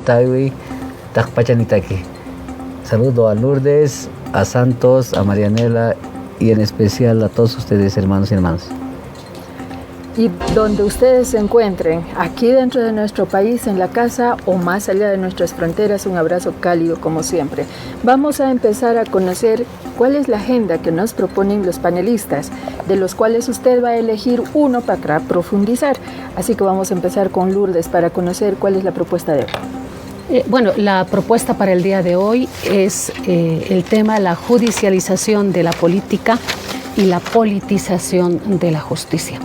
Tawi, Takpachanitaki. Saludo a Lourdes, a Santos, a Marianela y en especial a todos ustedes, hermanos y hermanas. Y donde ustedes se encuentren, aquí dentro de nuestro país, en la casa o más allá de nuestras fronteras, un abrazo cálido como siempre. Vamos a empezar a conocer cuál es la agenda que nos proponen los panelistas, de los cuales usted va a elegir uno para profundizar. Así que vamos a empezar con Lourdes para conocer cuál es la propuesta de hoy. Bueno, la propuesta para el día de hoy es el tema la judicialización de la política y la politización de la justicia.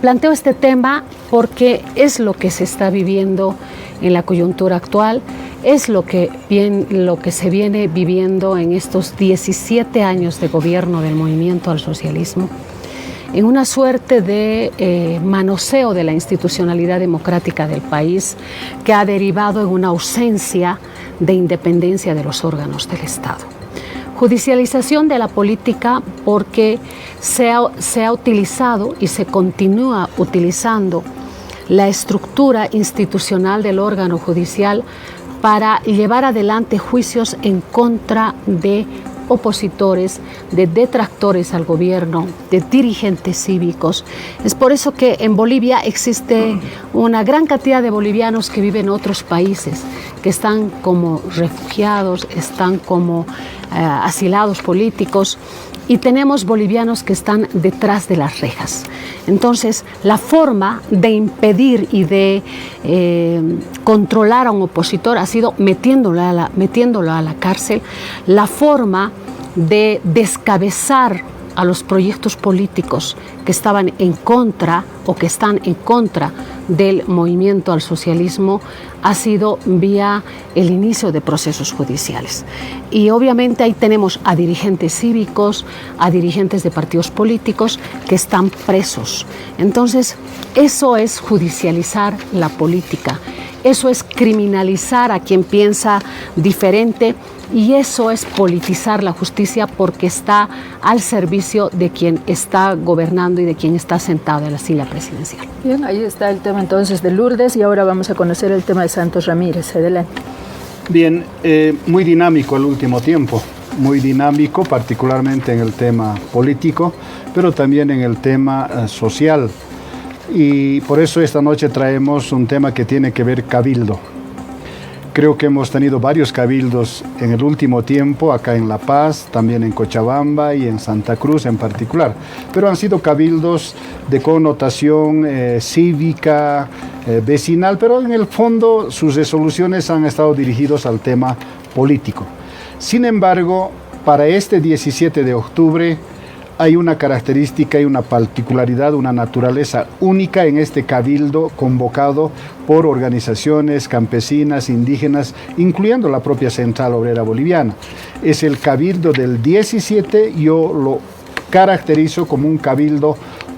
Planteo este tema porque es lo que se está viviendo en la coyuntura actual, es lo que se viene viviendo en estos 17 años de gobierno del movimiento al socialismo, en una suerte de manoseo de la institucionalidad democrática del país que ha derivado en una ausencia de independencia de los órganos del Estado. Judicialización de la política porque se ha utilizado y se continúa utilizando la estructura institucional del órgano judicial para llevar adelante juicios en contra de opositores, de detractores al gobierno, de dirigentes cívicos. Es por eso que en Bolivia existe una gran cantidad de bolivianos que viven en otros países, que están como refugiados, están como asilados políticos, y tenemos bolivianos que están detrás de las rejas. Entonces, la forma de impedir y de controlar a un opositor ha sido metiéndolo a la cárcel. La forma de descabezar a los proyectos políticos que estaban en contra o que están en contra del movimiento al socialismo ha sido vía el inicio de procesos judiciales. Y obviamente ahí tenemos a dirigentes cívicos, a dirigentes de partidos políticos que están presos. Entonces, eso es judicializar la política, eso es criminalizar a quien piensa diferente, y eso es politizar la justicia porque está al servicio de quien está gobernando y de quien está sentado en la silla presidencial. Bien, ahí está el tema entonces de Lourdes y ahora vamos a conocer el tema de Santos Ramírez. Adelante. Bien, muy dinámico el último tiempo, muy dinámico particularmente en el tema político, pero también en el tema social. Y por eso esta noche traemos un tema que tiene que ver cabildo. Creo que hemos tenido varios cabildos en el último tiempo, acá en La Paz, también en Cochabamba y en Santa Cruz en particular. Pero han sido cabildos de connotación cívica, vecinal, pero en el fondo sus resoluciones han estado dirigidos al tema político. Sin embargo, para este 17 de octubre hay una característica y una particularidad, una naturaleza única en este cabildo convocado por organizaciones campesinas, indígenas, incluyendo la propia Central Obrera Boliviana. Es el cabildo del 17, yo lo caracterizo como un cabildo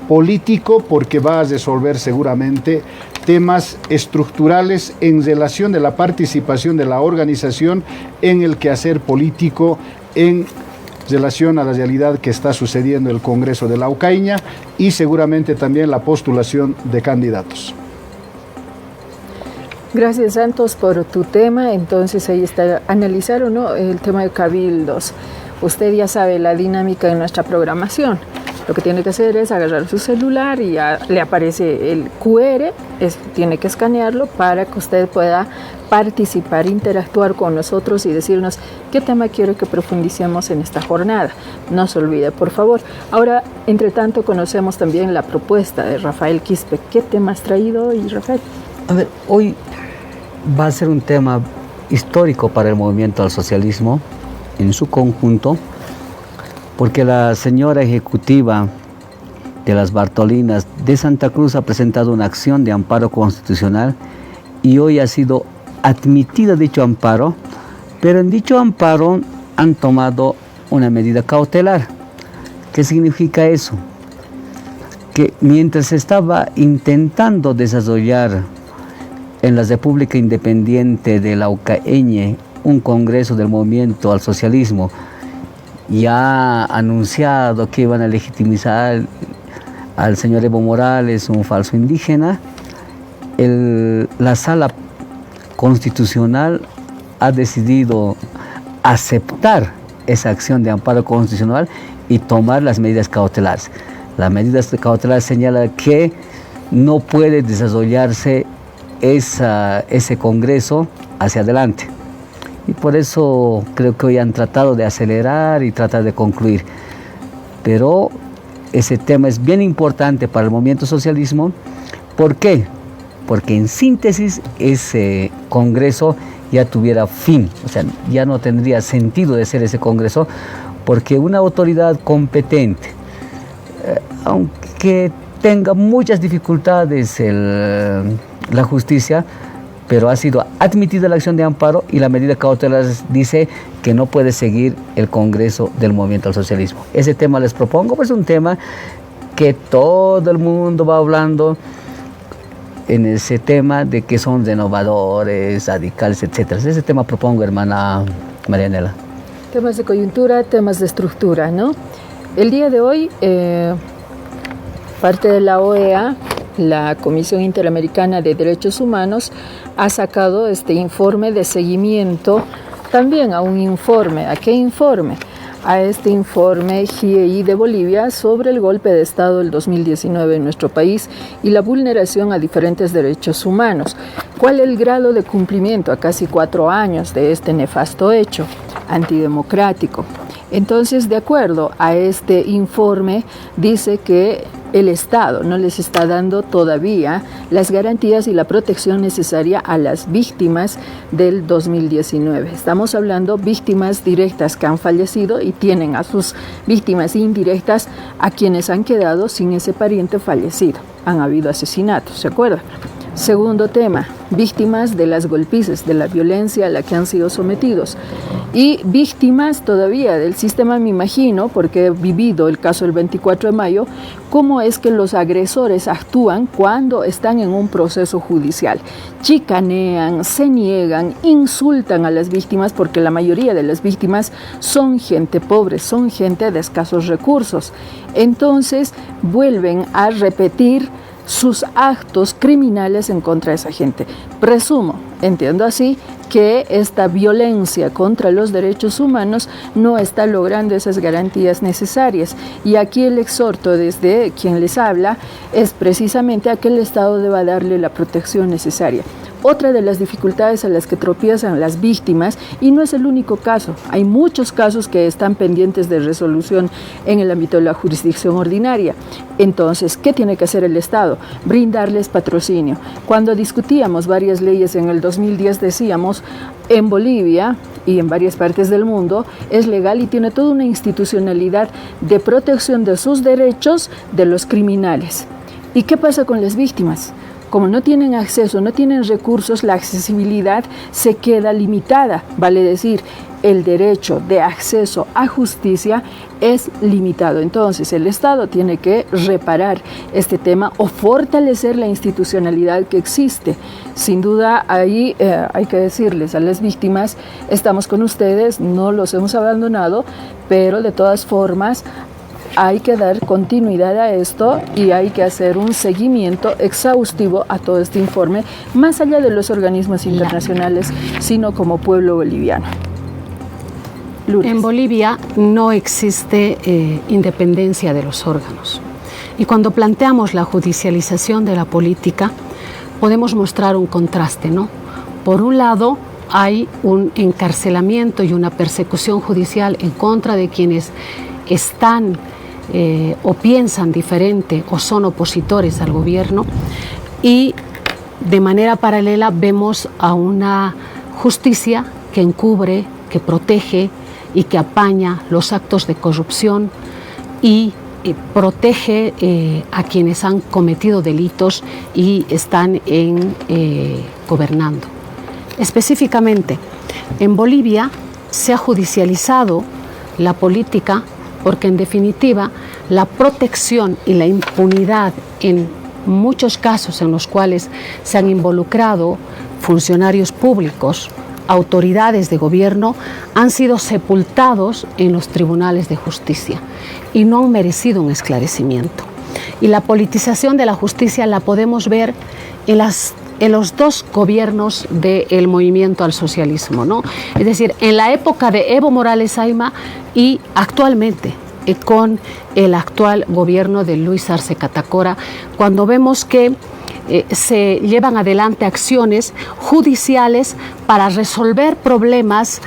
político porque va a resolver seguramente temas estructurales en relación de la participación de la organización en el quehacer político en relación a la realidad que está sucediendo en el Congreso de la Aucaña y seguramente también la postulación de candidatos. Gracias, Santos, por tu tema. Entonces ahí está, analizar o no el tema de cabildos. Usted ya sabe la dinámica de nuestra programación. Lo que tiene que hacer es agarrar su celular y ya le aparece el QR, tiene que escanearlo para que usted pueda participar, interactuar con nosotros y decirnos qué tema quiere que profundicemos en esta jornada. No se olvide, por favor. Ahora, entre tanto, conocemos también la propuesta de Rafael Quispe. ¿Qué tema has traído hoy, Rafael? A ver, hoy va a ser un tema histórico para el movimiento al socialismo en su conjunto, porque la señora ejecutiva de las Bartolinas de Santa Cruz ha presentado una acción de amparo constitucional y hoy ha sido admitida dicho amparo, pero en dicho amparo han tomado una medida cautelar. ¿Qué significa eso? Que mientras se estaba intentando desarrollar en la República Independiente de la Aucaeñe un congreso del movimiento al socialismo, y ha anunciado que iban a legitimizar al señor Evo Morales, un falso indígena, la sala Constitucional ha decidido aceptar esa acción de amparo constitucional y tomar las medidas cautelares. Las medidas cautelares señalan que no puede desarrollarse ese Congreso hacia adelante. Y por eso creo que hoy han tratado de acelerar y tratar de concluir. Pero ese tema es bien importante para el movimiento socialismo. ¿Por qué? Porque en síntesis ese Congreso ya tuviera fin, o sea, ya no tendría sentido de ser ese Congreso, porque una autoridad competente, aunque tenga muchas dificultades la justicia, pero ha sido admitida la acción de amparo y la medida cautelar dice que no puede seguir el Congreso del movimiento al socialismo. Ese tema les propongo, pues es un tema que todo el mundo va hablando en ese tema de que son renovadores, radicales, etc. Ese tema propongo, hermana Marianela. Temas de coyuntura, temas de estructura, ¿no? El día de hoy, parte de la OEA, la Comisión Interamericana de Derechos Humanos, ha sacado este informe de seguimiento también a un informe. ¿A qué informe? A este informe GIEI de Bolivia sobre el golpe de Estado del 2019 en nuestro país y la vulneración a diferentes derechos humanos. ¿Cuál es el grado de cumplimiento a casi 4 años de este nefasto hecho antidemocrático? Entonces, de acuerdo a este informe, dice que el Estado no les está dando todavía las garantías y la protección necesaria a las víctimas del 2019. Estamos hablando de víctimas directas que han fallecido y tienen a sus víctimas indirectas a quienes han quedado sin ese pariente fallecido. Han habido asesinatos, ¿se acuerdan? Segundo tema, víctimas de las golpizas, de la violencia a la que han sido sometidos. Y víctimas todavía del sistema, me imagino, porque he vivido el caso del 24 de mayo, cómo es que los agresores actúan cuando están en un proceso judicial. Chicanean, se niegan, insultan a las víctimas, porque la mayoría de las víctimas son gente pobre, son gente de escasos recursos. Entonces vuelven a repetir sus actos criminales en contra de esa gente. Presumo, entiendo así, que esta violencia contra los derechos humanos no está logrando esas garantías necesarias. Y aquí el exhorto desde quien les habla es precisamente a que el Estado deba darle la protección necesaria. Otra de las dificultades a las que tropiezan las víctimas, y no es el único caso, hay muchos casos que están pendientes de resolución en el ámbito de la jurisdicción ordinaria. Entonces, ¿qué tiene que hacer el Estado? Brindarles patrocinio. Cuando discutíamos varias leyes en el 2010 decíamos, en Bolivia y en varias partes del mundo es legal y tiene toda una institucionalidad de protección de sus derechos de los criminales. ¿Y qué pasa con las víctimas? Como no tienen acceso, no tienen recursos, la accesibilidad se queda limitada. Vale decir, el derecho de acceso a justicia es limitado. Entonces, el Estado tiene que reparar este tema o fortalecer la institucionalidad que existe. Sin duda, ahí hay que decirles a las víctimas, estamos con ustedes, no los hemos abandonado, pero de todas formas, hay que dar continuidad a esto y hay que hacer un seguimiento exhaustivo a todo este informe, más allá de los organismos internacionales, sino como pueblo boliviano. Lourdes. En Bolivia no existe independencia de los órganos. Y cuando planteamos la judicialización de la política, podemos mostrar un contraste, ¿no? Por un lado, hay un encarcelamiento y una persecución judicial en contra de quienes están o piensan diferente o son opositores al gobierno, y de manera paralela vemos a una justicia que encubre, que protege y que apaña los actos de corrupción y protege a quienes han cometido delitos y están gobernando. Específicamente, en Bolivia se ha judicializado la política porque en definitiva la protección y la impunidad en muchos casos en los cuales se han involucrado funcionarios públicos, autoridades de gobierno, han sido sepultados en los tribunales de justicia y no han merecido un esclarecimiento. Y la politización de la justicia la podemos ver en las en los dos gobiernos del movimiento al socialismo, ¿no? Es decir, en la época de Evo Morales Ayma y actualmente con el actual gobierno de Luis Arce Catacora, cuando vemos que se llevan adelante acciones judiciales para resolver problemas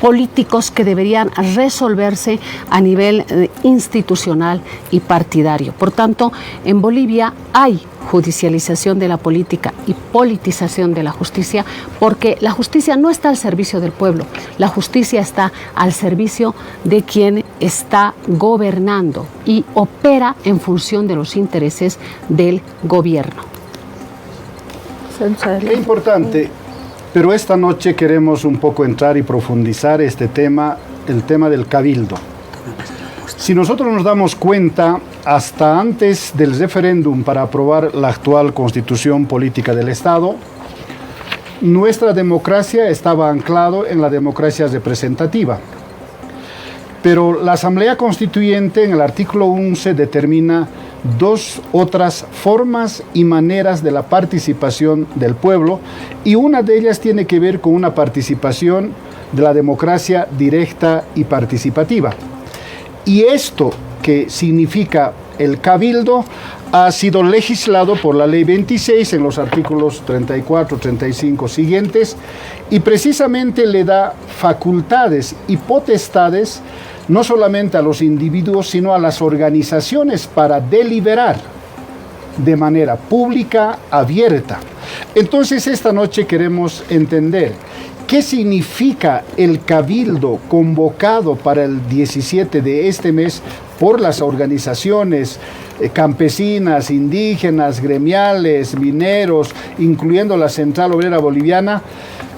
políticos que deberían resolverse a nivel institucional y partidario. Por tanto, en Bolivia hay judicialización de la política y politización de la justicia, porque la justicia no está al servicio del pueblo, la justicia está al servicio de quien está gobernando y opera en función de los intereses del gobierno. Qué importante, pero esta noche queremos un poco entrar y profundizar este tema, el tema del cabildo. Si nosotros nos damos cuenta, hasta antes del referéndum para aprobar la actual constitución política del Estado, nuestra democracia estaba anclado en la democracia representativa. Pero la Asamblea Constituyente en el artículo 11 determina dos otras formas y maneras de la participación del pueblo, y una de ellas tiene que ver con una participación de la democracia directa y participativa. Y esto que significa el cabildo ha sido legislado por la Ley 26 en los artículos 34, 35 siguientes, y precisamente le da facultades y potestades no solamente a los individuos, sino a las organizaciones para deliberar de manera pública, abierta. Entonces, esta noche queremos entender qué significa el cabildo convocado para el 17 de este mes por las organizaciones campesinas, indígenas, gremiales, mineros, incluyendo la Central Obrera Boliviana.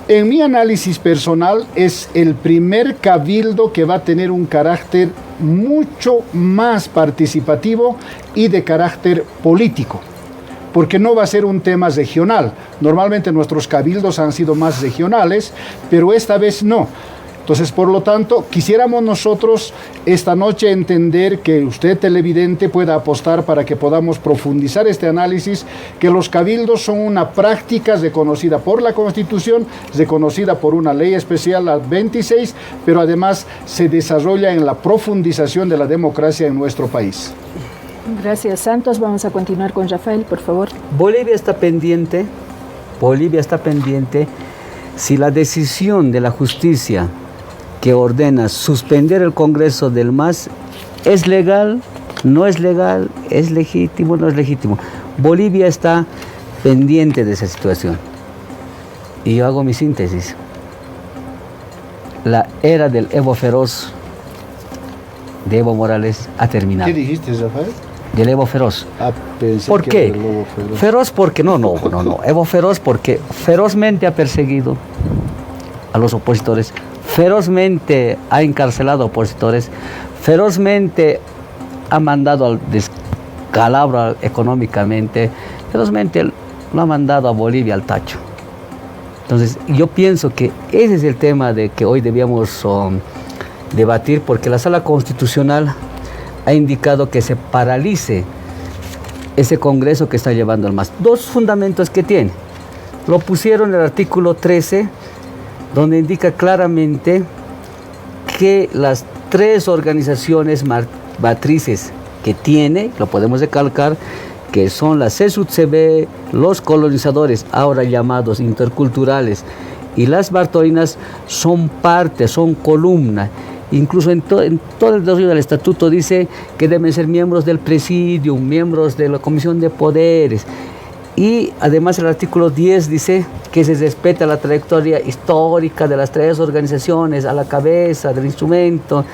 En mi análisis personal, es el primer cabildo que va a tener un carácter mucho más participativo y de carácter político, porque no va a ser un tema regional. Normalmente nuestros cabildos han sido más regionales, pero esta vez no. Entonces, por lo tanto, quisiéramos nosotros esta noche entender que usted, televidente, pueda apostar para que podamos profundizar este análisis, que los cabildos son una práctica reconocida por la Constitución, reconocida por una ley especial, la 26, pero además se desarrolla en la profundización de la democracia en nuestro país. Gracias, Santos. Vamos a continuar con Rafael, por favor. Bolivia está pendiente si la decisión de la justicia que ordena suspender el Congreso del MAS es legal, no es legal, es legítimo, no es legítimo. Bolivia está pendiente de esa situación. Y yo hago mi síntesis. La era del Evo feroz de Evo Morales ha terminado. ¿Qué dijiste, Rafael? Del Evo feroz. ¿Por qué? Feroz porque no. Evo feroz porque ferozmente ha perseguido a los opositores, ferozmente ha encarcelado a opositores, ferozmente ha mandado al descalabro económicamente, ferozmente lo ha mandado a Bolivia al tacho. Entonces, yo pienso que ese es el tema de que hoy debíamos debatir, porque la Sala Constitucional ha indicado que se paralice ese Congreso que está llevando al MAS. Dos fundamentos que tiene. Lo pusieron en el artículo 13, donde indica claramente que las tres organizaciones matrices que tiene, lo podemos recalcar, que son la CSUTCB, los colonizadores, ahora llamados interculturales, y las Bartolinas, son parte, son columna. Incluso en todo el desarrollo del estatuto dice que deben ser miembros del presidium, miembros de la comisión de poderes. Y además el artículo 10 dice que se respeta la trayectoria histórica de las tres organizaciones a la cabeza del instrumento.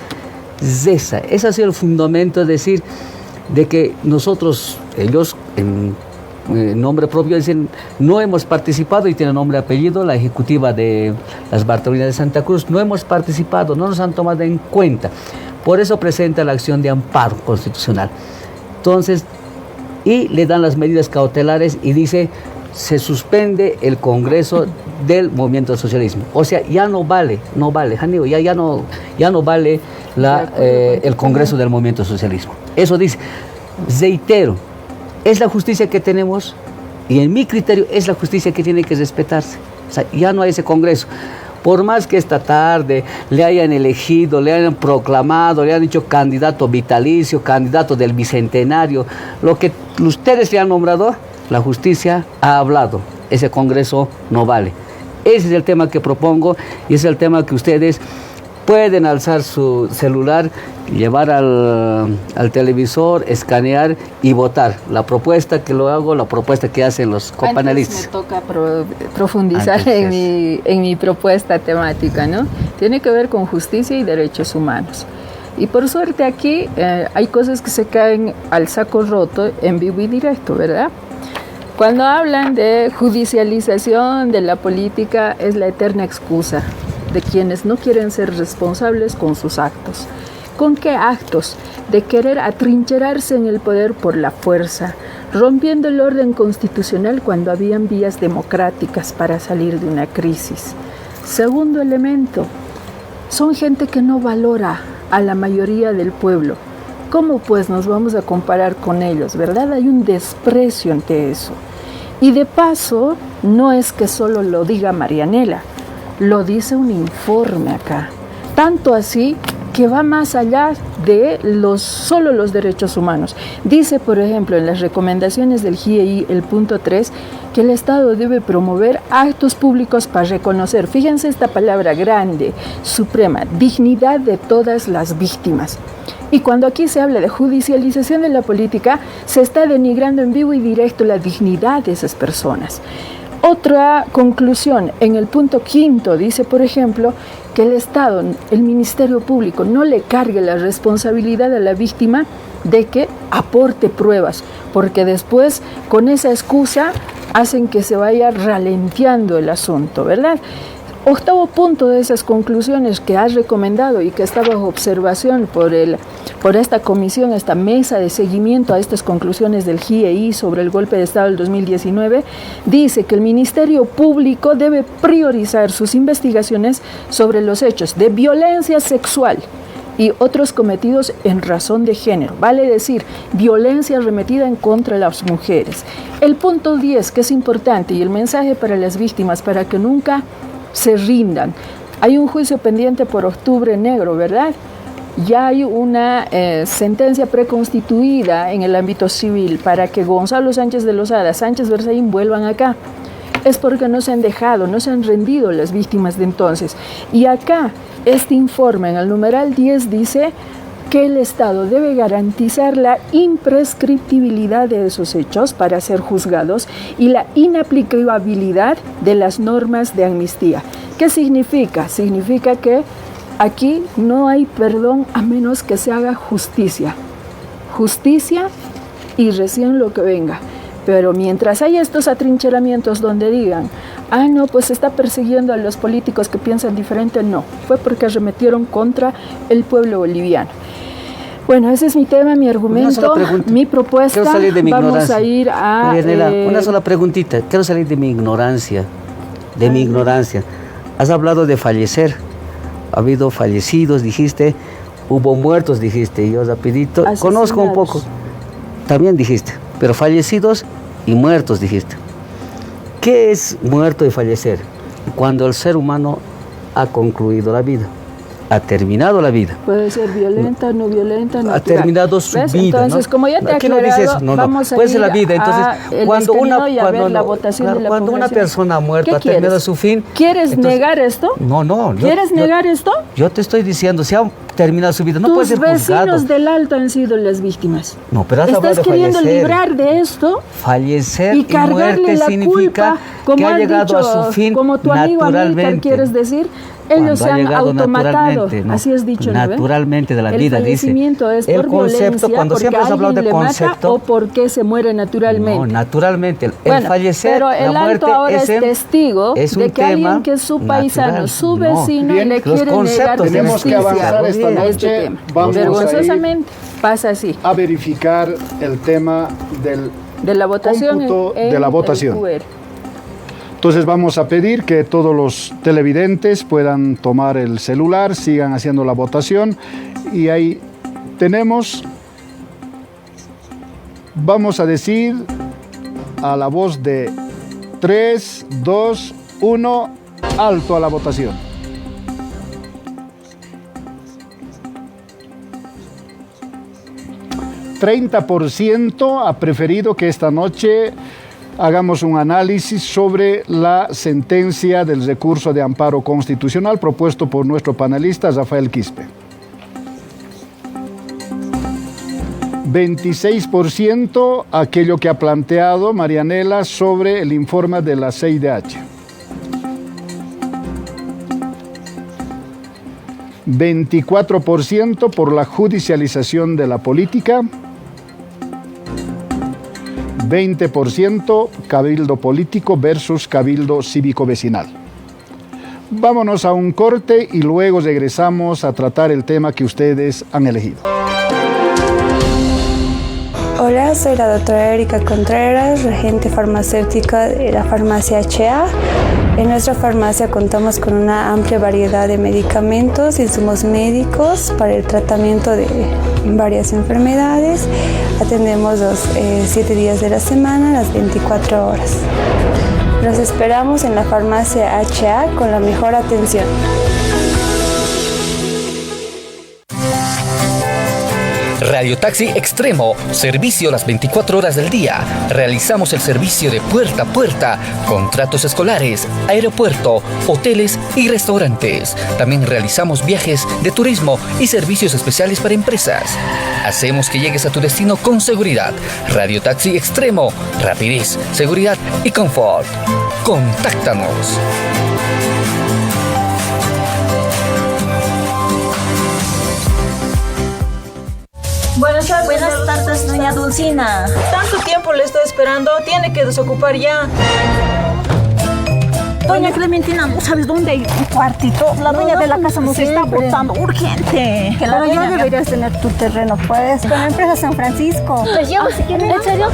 Ese ha sido el fundamento, es decir, de que nosotros, ellos en nombre propio dicen, no hemos participado, y tiene nombre y apellido, la ejecutiva de las Bartolinas de Santa Cruz, no hemos participado, no nos han tomado en cuenta. Por eso presenta la acción de amparo constitucional. Entonces, y le dan las medidas cautelares y dice, se suspende el Congreso del Movimiento del Socialismo. O sea, ya no vale, Janio, ya no vale el Congreso del Movimiento del Socialismo. Eso dice. Reitero, ¿es la justicia que tenemos? Y en mi criterio es la justicia que tiene que respetarse. O sea, ya no hay ese Congreso. Por más que esta tarde le hayan elegido, le hayan proclamado, le hayan dicho candidato vitalicio, candidato del bicentenario, lo que ustedes le han nombrado, la justicia ha hablado. Ese Congreso no vale. Ese es el tema que propongo y ese es el tema que ustedes pueden alzar su celular, llevar al televisor, escanear y votar. La propuesta que lo hago, la propuesta que hacen los copanelistas. Me toca profundizar en mi propuesta temática, ¿no? Tiene que ver con justicia y derechos humanos. Y por suerte aquí hay cosas que se caen al saco roto en vivo y directo, ¿verdad? Cuando hablan de judicialización de la política es la eterna excusa de quienes no quieren ser responsables con sus actos. ¿Con qué actos? De querer atrincherarse en el poder por la fuerza, rompiendo el orden constitucional cuando habían vías democráticas para salir de una crisis. Segundo elemento, son gente que no valora a la mayoría del pueblo. ¿Cómo pues nos vamos a comparar con ellos, verdad? Hay un desprecio ante eso. Y de paso, no es que solo lo diga Marianela, lo dice un informe acá. Tanto así que va más allá de solo los derechos humanos. Dice, por ejemplo, en las recomendaciones del GIEI, el punto 3, que el Estado debe promover actos públicos para reconocer, fíjense esta palabra grande, suprema, dignidad de todas las víctimas. Y cuando aquí se habla de judicialización de la política, se está denigrando en vivo y directo la dignidad de esas personas. Otra conclusión, en el punto 5 dice, por ejemplo, que el Estado, el Ministerio Público, no le cargue la responsabilidad a la víctima de que aporte pruebas, porque después con esa excusa hacen que se vaya ralentizando el asunto, ¿verdad? Octavo punto de esas conclusiones que has recomendado y que está bajo observación por esta comisión, esta mesa de seguimiento a estas conclusiones del GIEI sobre el golpe de Estado del 2019, dice que el Ministerio Público debe priorizar sus investigaciones sobre los hechos de violencia sexual y otros cometidos en razón de género, vale decir, violencia remetida en contra de las mujeres. El punto 10, que es importante, y el mensaje para las víctimas, para que nunca se rindan. Hay un juicio pendiente por Octubre Negro, ¿verdad? Ya hay una sentencia preconstituida en el ámbito civil para que Gonzalo Sánchez de Lozada, Sánchez Berzaín vuelvan acá. Es porque no se han dejado, no se han rendido las víctimas de entonces. Y acá, este informe en el numeral 10 dice que el Estado debe garantizar la imprescriptibilidad de esos hechos para ser juzgados y la inaplicabilidad de las normas de amnistía. ¿Qué significa? Significa que aquí no hay perdón a menos que se haga justicia. Justicia y recién lo que venga. Pero mientras haya estos atrincheramientos donde digan, no, pues se está persiguiendo a los políticos que piensan diferente, no. Fue porque arremetieron contra el pueblo boliviano. Bueno, ese es mi tema, mi argumento, mi propuesta. Quiero salir de mi Vamos ignorancia. A ir a... Marianela, una sola preguntita. Quiero salir de mi ignorancia. Has hablado de fallecer. Ha habido fallecidos, dijiste. Hubo muertos, dijiste. Yo rapidito. Conozco un poco. También dijiste. Pero fallecidos y muertos, dijiste. ¿Qué es muerto y fallecer? Cuando el ser humano ha concluido la vida. Ha terminado la vida. Puede ser violenta, no violenta, natural. Ha terminado su ¿Ves? vida. Entonces, ¿no? como ya te he Aquí aclarado, no dices, no, vamos a puede ser ir la vida. Entonces, cuando una persona muerta ha terminado su fin. ¿Quieres entonces, negar esto? No. ¿Quieres negar esto? Yo te estoy diciendo, si ha terminado su vida, no puede ser juzgado. Tus vecinos del Alto han sido las víctimas. No, pero has hablado de fallecer. Estás queriendo librar de esto. Fallecer y muerte la significa culpa, como que ha llegado dicho, a su fin como tu amigo Amílcar, quieres decir, ellos se han automatado, ¿no? Así has dicho, naturalmente ¿no? de la vida, dice. El fallecimiento es el por concepto, violencia, cuando siempre has hablado de concepto, o porque se muere naturalmente. No, naturalmente. El fallecer, pero el la muerte Alto ahora es testigo de que alguien que es su paisano, natural. Su vecino, Bien, le quiere negar tenemos justicia. que avanzar esta noche. Este tema. Vamos Vergonzosamente pasa así. A verificar el tema de la votación cómputo de la votación. Entonces vamos a pedir que todos los televidentes puedan tomar el celular, sigan haciendo la votación y ahí tenemos, vamos a decir, a la voz de 3, 2, 1, alto a la votación. ...30% ha preferido que esta noche hagamos un análisis sobre la sentencia del recurso de amparo constitucional propuesto por nuestro panelista Rafael Quispe. 26% aquello que ha planteado Marianela sobre el informe de la CIDH. 24% por la judicialización de la política. 20% cabildo político versus cabildo cívico-vecinal. Vámonos a un corte y luego regresamos a tratar el tema que ustedes han elegido. Hola, soy la doctora Erika Contreras, regente farmacéutica de la farmacia HA. En nuestra farmacia contamos con una amplia variedad de medicamentos, insumos médicos para el tratamiento de varias enfermedades. Atendemos los 7 días de la semana, las 24 horas. Los esperamos en la farmacia HA con la mejor atención. Radio Taxi Extremo, servicio las 24 horas del día. Realizamos el servicio de puerta a puerta, contratos escolares, aeropuerto, hoteles y restaurantes. También realizamos viajes de turismo y servicios especiales para empresas. Hacemos que llegues a tu destino con seguridad. Radio Taxi Extremo, rapidez, seguridad y confort. Contáctanos. Buenas tardes, doña Dulcina. Tanto tiempo le estoy esperando, tiene que desocupar ya. Doña Clementina, ¿no sabes dónde hay un cuartito? La dueña de la casa nos está botando urgente. Pero ya deberías tener tu terreno, pues, con la empresa San Francisco. Pues llevo si quieren. ¿En serio?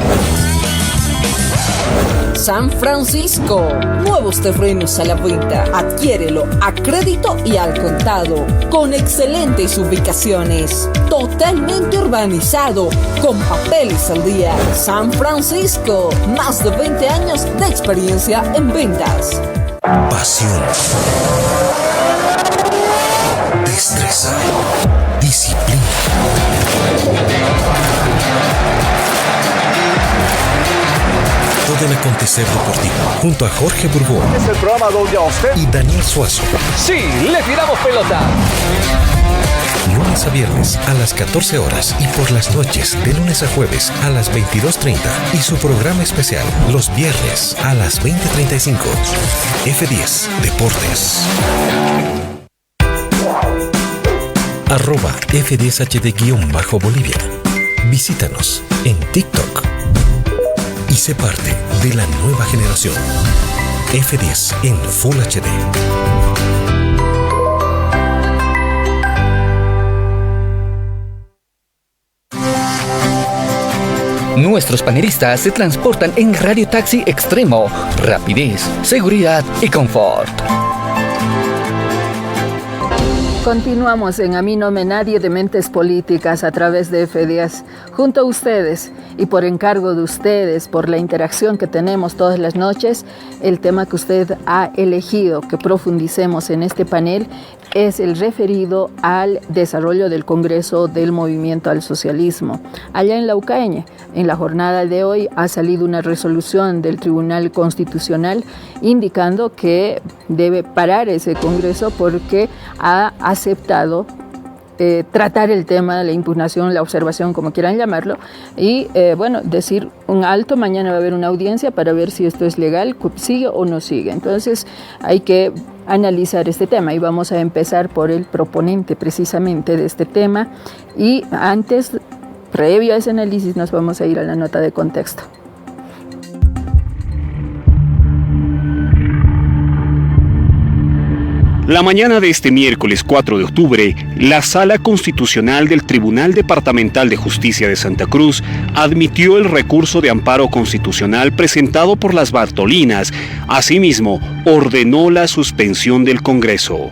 San Francisco, nuevos terrenos a la venta. Adquiérelo a crédito y al contado, con excelentes ubicaciones, totalmente urbanizado, con papeles al día. San Francisco, más de 20 años de experiencia en ventas. Pasión, destreza, disciplina. Todo el acontecer deportivo, junto a Jorge Borbón. Es el programa donde a usted y Daniel Suazo. Sí, le tiramos pelota. Lunes a viernes a las 14 horas y por las noches de lunes a jueves a las 22:30 y su programa especial los viernes a las 20:35. F10 Deportes. @F10HD_Bolivia. Visítanos en TikTok y sé parte de la nueva generación. F10 en Full HD. Nuestros panelistas se transportan en Radio Taxi Extremo, rapidez, seguridad y confort. Continuamos en A mí no me nadie de Mentes Políticas a través de F10, junto a ustedes y por encargo de ustedes, por la interacción que tenemos todas las noches. El tema que usted ha elegido que profundicemos en este panel es el referido al desarrollo del Congreso del Movimiento al Socialismo. Allá en Laucaña, en la jornada de hoy, ha salido una resolución del Tribunal Constitucional indicando que debe parar ese Congreso porque ha aceptado tratar el tema de la impugnación, la observación, como quieran llamarlo, y decir un alto. Mañana va a haber una audiencia para ver si esto es legal, sigue o no sigue. Entonces hay que analizar este tema y vamos a empezar por el proponente precisamente de este tema, y antes, previo a ese análisis, nos vamos a ir a la nota de contexto. La mañana de este miércoles 4 de octubre, la Sala Constitucional del Tribunal Departamental de Justicia de Santa Cruz admitió el recurso de amparo constitucional presentado por las Bartolinas. Asimismo, ordenó la suspensión del Congreso.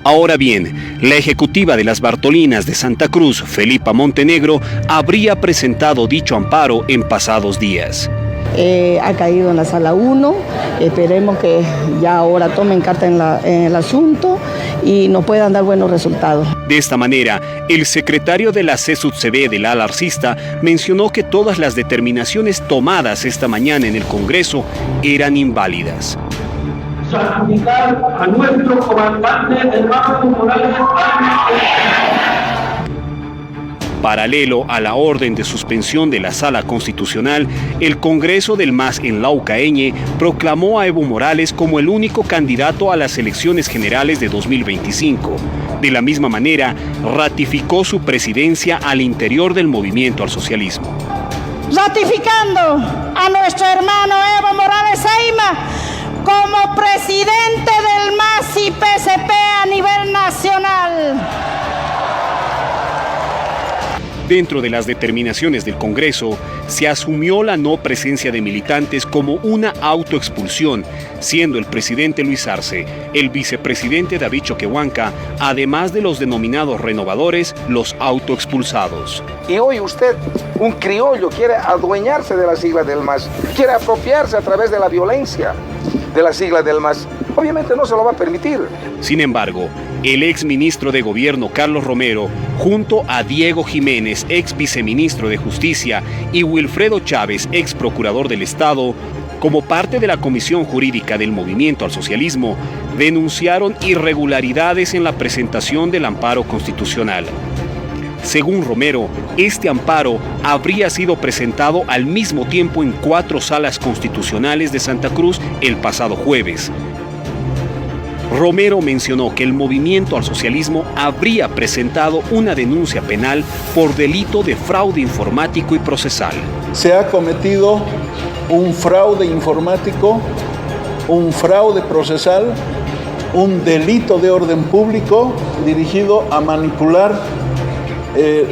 Ahora bien, la ejecutiva de las Bartolinas de Santa Cruz, Felipa Montenegro, habría presentado dicho amparo en pasados días. ha caído en la sala 1. Esperemos que ya ahora tomen carta en el asunto y nos puedan dar buenos resultados. De esta manera, el secretario de la CSUTCB del ala arcista mencionó que todas las determinaciones tomadas esta mañana en el Congreso eran inválidas. Santificar a nuestro comandante Evo Morales. Paralelo a la orden de suspensión de la Sala Constitucional, el Congreso del MAS en Laucaeñe proclamó a Evo Morales como el único candidato a las elecciones generales de 2025. De la misma manera, ratificó su presidencia al interior del movimiento al socialismo. Ratificando a nuestro hermano Evo Morales Ayma como presidente del MAS y PSP a nivel nacional. Dentro de las determinaciones del Congreso, se asumió la no presencia de militantes como una autoexpulsión, siendo el presidente Luis Arce, el vicepresidente David Choquehuanca, además de los denominados renovadores, los autoexpulsados. Y hoy usted, un criollo, quiere adueñarse de las siglas del MAS, quiere apropiarse a través de la violencia de las siglas del MAS. Obviamente no se lo va a permitir. Sin embargo, el exministro de Gobierno Carlos Romero, junto a Diego Jiménez, ex viceministro de Justicia, y Wilfredo Chávez, ex procurador del Estado, como parte de la Comisión Jurídica del Movimiento al Socialismo, denunciaron irregularidades en la presentación del amparo constitucional. Según Romero, este amparo habría sido presentado al mismo tiempo en 4 salas constitucionales de Santa Cruz el pasado jueves. Romero mencionó que el movimiento al socialismo habría presentado una denuncia penal por delito de fraude informático y procesal. Se ha cometido un fraude informático, un fraude procesal, un delito de orden público dirigido a manipular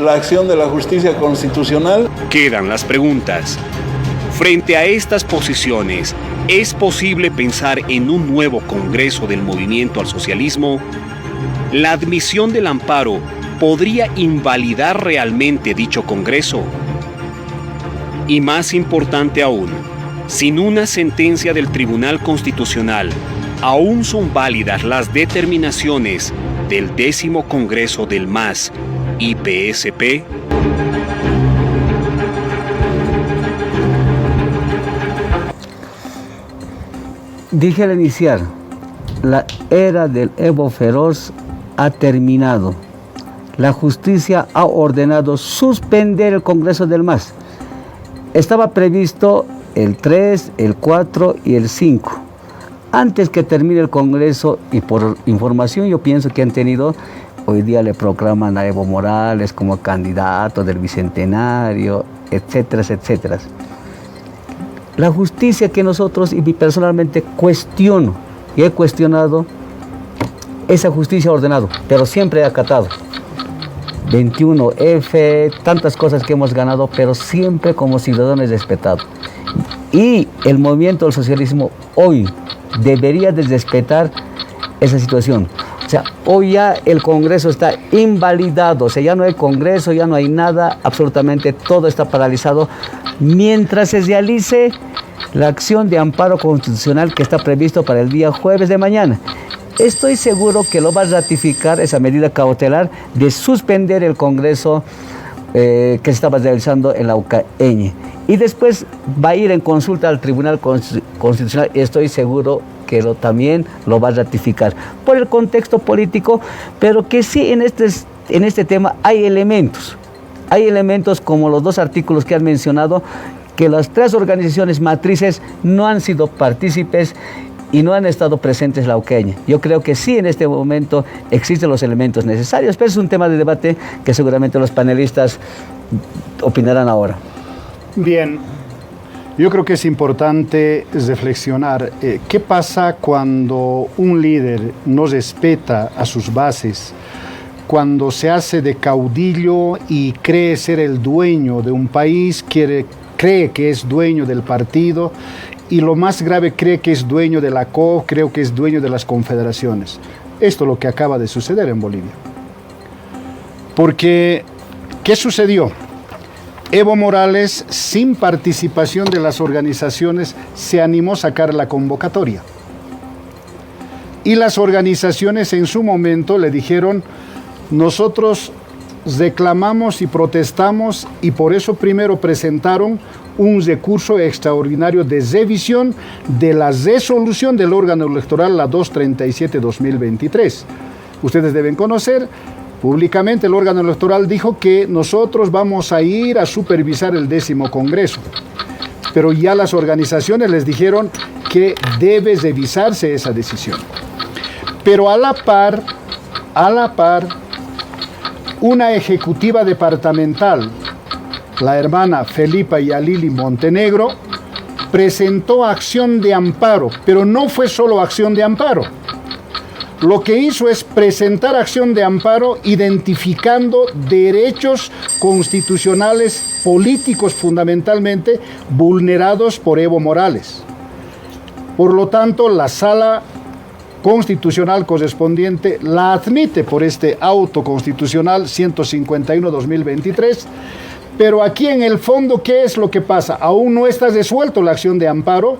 la acción de la justicia constitucional. Quedan las preguntas. Frente a estas posiciones, ¿es posible pensar en un nuevo Congreso del movimiento al socialismo? ¿La admisión del amparo podría invalidar realmente dicho Congreso? Y más importante aún, sin una sentencia del Tribunal Constitucional, ¿aún son válidas las determinaciones del 10º Congreso del MAS y PSP? Dije al iniciar, la era del Evo feroz ha terminado. La justicia ha ordenado suspender el Congreso del MAS. Estaba previsto el 3, el 4 y el 5. Antes que termine el Congreso, y por información yo pienso que han tenido, hoy día le proclaman a Evo Morales como candidato del Bicentenario, etcétera, etcétera. La justicia que nosotros, y personalmente cuestiono, y he cuestionado, esa justicia ha ordenado, pero siempre he acatado. 21F, tantas cosas que hemos ganado, pero siempre como ciudadanos respetados. Y el movimiento del socialismo hoy debería de respetar esa situación. O sea, hoy ya el Congreso está invalidado, o sea, ya no hay Congreso, ya no hay nada, absolutamente todo está paralizado, mientras se realice la acción de amparo constitucional que está previsto para el día jueves de mañana. Estoy seguro que lo va a ratificar esa medida cautelar de suspender el Congreso que se estaba realizando en Laucaeñe. Y después va a ir en consulta al Tribunal Constitucional y estoy seguro que también lo va a ratificar por el contexto político, pero que sí en este tema hay elementos como los 2 artículos que han mencionado, que las 3 organizaciones matrices no han sido partícipes y no han estado presentes en Laucaeñe. Yo creo que sí en este momento existen los elementos necesarios, pero es un tema de debate que seguramente los panelistas opinarán ahora. Bien, yo creo que es importante reflexionar qué pasa cuando un líder no respeta a sus bases, cuando se hace de caudillo y cree ser el dueño de un país, cree que es dueño del partido y lo más grave, cree que es dueño de la COP, creo que es dueño de las confederaciones. Esto es lo que acaba de suceder en Bolivia. Porque, ¿qué sucedió? Evo Morales, sin participación de las organizaciones, se animó a sacar la convocatoria. Y las organizaciones en su momento le dijeron, nosotros reclamamos y protestamos, y por eso primero presentaron un recurso extraordinario de revisión de la resolución del órgano electoral, la 237-2023. Ustedes deben conocer, públicamente el órgano electoral dijo que nosotros vamos a ir a supervisar el 10º Congreso, pero ya las organizaciones les dijeron que debe revisarse esa decisión. Pero a la par, una ejecutiva departamental, la hermana Felipa Yalili Montenegro, presentó acción de amparo, pero no fue solo acción de amparo. Lo que hizo es presentar acción de amparo identificando derechos constitucionales políticos fundamentalmente vulnerados por Evo Morales. Por lo tanto, la Sala Constitucional correspondiente la admite por este auto constitucional 151-2023, pero aquí en el fondo, ¿qué es lo que pasa? Aún no está resuelto la acción de amparo,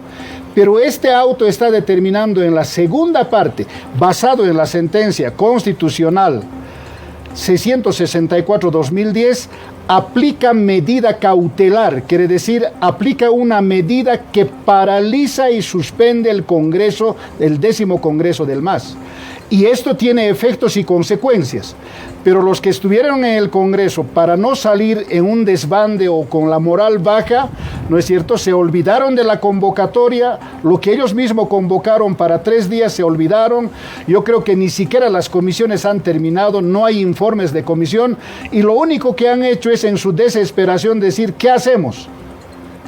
pero este auto está determinando en la segunda parte, basado en la sentencia constitucional 664-2010, aplica medida cautelar, quiere decir, aplica una medida que paraliza y suspende el Congreso, el 10º Congreso del MAS. Y esto tiene efectos y consecuencias. Pero los que estuvieron en el Congreso, para no salir en un desbande o con la moral baja, ¿no es cierto?, se olvidaron de la convocatoria, lo que ellos mismos convocaron para 3 días se olvidaron. Yo creo que ni siquiera las comisiones han terminado, no hay informes de comisión, y lo único que han hecho es en su desesperación decir, ¿qué hacemos?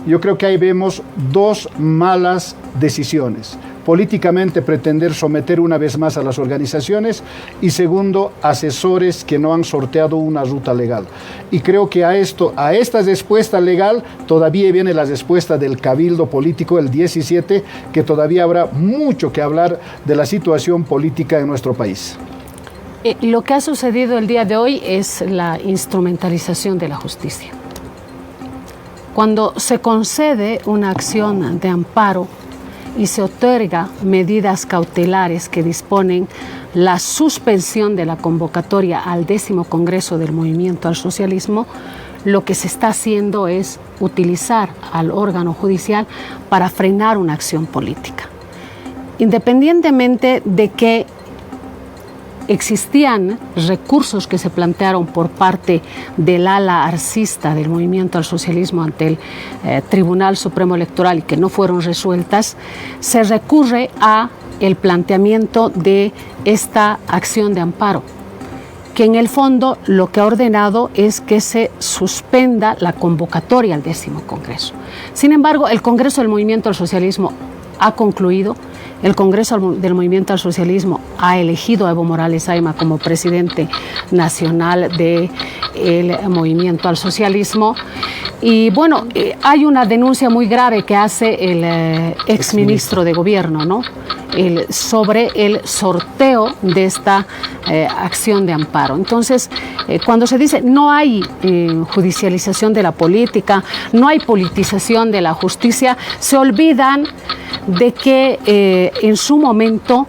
Yo creo que ahí vemos 2 malas decisiones. Políticamente pretender someter una vez más a las organizaciones, y segundo, asesores que no han sorteado una ruta legal. Y creo que a esta respuesta legal todavía viene la respuesta del cabildo político el 17, que todavía habrá mucho que hablar de la situación política en nuestro país. Lo que ha sucedido el día de hoy es la instrumentalización de la justicia. Cuando se concede una acción de amparo y se otorga medidas cautelares que disponen la suspensión de la convocatoria al 10º Congreso del Movimiento al Socialismo, lo que se está haciendo es utilizar al órgano judicial para frenar una acción política. Independientemente de que existían recursos que se plantearon por parte del ala arcista del Movimiento al Socialismo ante el Tribunal Supremo Electoral y que no fueron resueltas, se recurre a el planteamiento de esta acción de amparo, que en el fondo lo que ha ordenado es que se suspenda la convocatoria al 10º Congreso. Sin embargo, el Congreso del Movimiento al Socialismo ha concluido. El Congreso del Movimiento al Socialismo ha elegido a Evo Morales Ayma como presidente nacional del Movimiento al Socialismo. Y bueno, hay una denuncia muy grave que hace el exministro de Gobierno, ¿no?, sobre el sorteo de esta acción de amparo. Entonces, cuando se dice no hay judicialización de la política, no hay politización de la justicia, se olvidan de que en su momento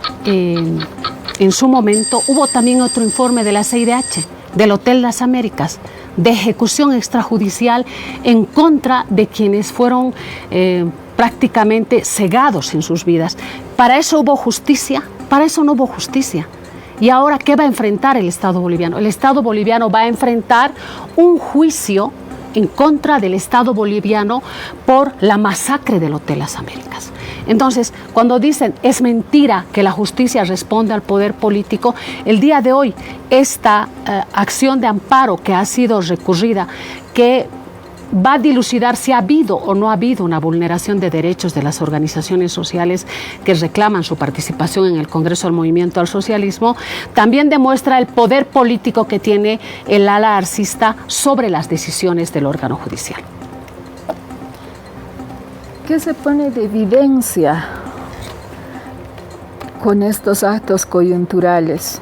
hubo también otro informe de la CIDH, del Hotel Las Américas, de ejecución extrajudicial en contra de quienes fueron prácticamente cegados en sus vidas. ¿Para eso hubo justicia? Para eso no hubo justicia. ¿Y ahora qué va a enfrentar el Estado boliviano? El Estado boliviano va a enfrentar un juicio en contra del Estado boliviano por la masacre del Hotel Las Américas. Entonces, cuando dicen es mentira que la justicia responde al poder político, el día de hoy esta acción de amparo que ha sido recurrida, que va a dilucidar si ha habido o no ha habido una vulneración de derechos de las organizaciones sociales que reclaman su participación en el Congreso del Movimiento al Socialismo, también demuestra el poder político que tiene el ala arcista sobre las decisiones del órgano judicial. ¿Qué se pone de evidencia con estos actos coyunturales